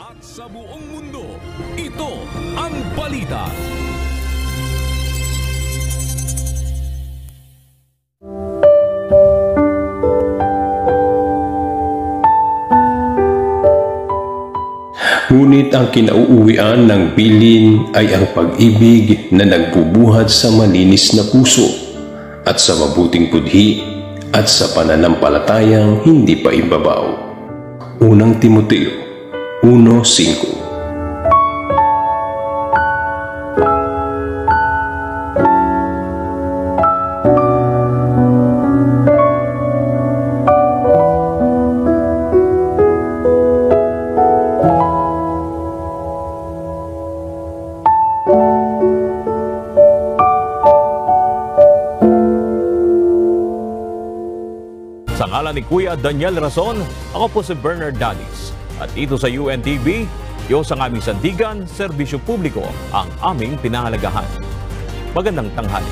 At sa buong mundo, ito ang balita. Ngunit ang kinauuwian ng bilin ay ang pag-ibig na nagbubuhat sa malinis na puso at sa mabuting budhi at sa pananampalatayang hindi pa ibabaw. Unang Timoteo 1:5. Sa ngalan ni Kuya Daniel Rason, ako po si Bernard Danis. At ito sa UNTV, Diyos ang aming sandigan, serbisyo publiko ang aming pinahalagahan. Magandang tanghali.